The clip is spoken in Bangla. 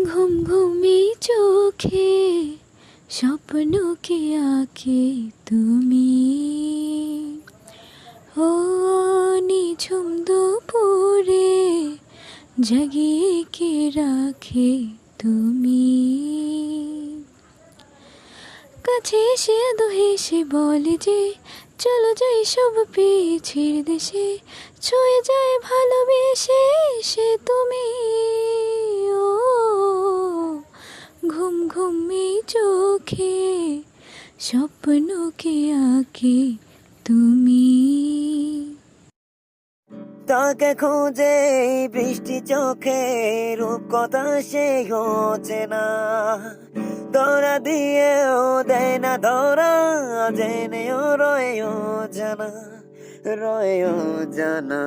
ঘুম ঘুমি চোখে স্বপ্নকে আঁকে তুমি, ও নিঝুম দুপুরে জাগিয়ে কে রাখে তুমি। কাছে এসে আদো হেসে বলে যে চলো যাই সব পেয়ে ছেড়ে দেশে, ছুঁয়ে যায় ভালোবেসে সে তুমি। ও ঘুম ঘুমি চোখে স্বপ্নকে আঁকে তুমি। তাকে খুঁজে বৃষ্টি চোখে রূপকথা সে হচ্ছে না, ধরা দিয়েও দেয় না ধরা, জেনেও রয়েও জানা, রয়েও জানা।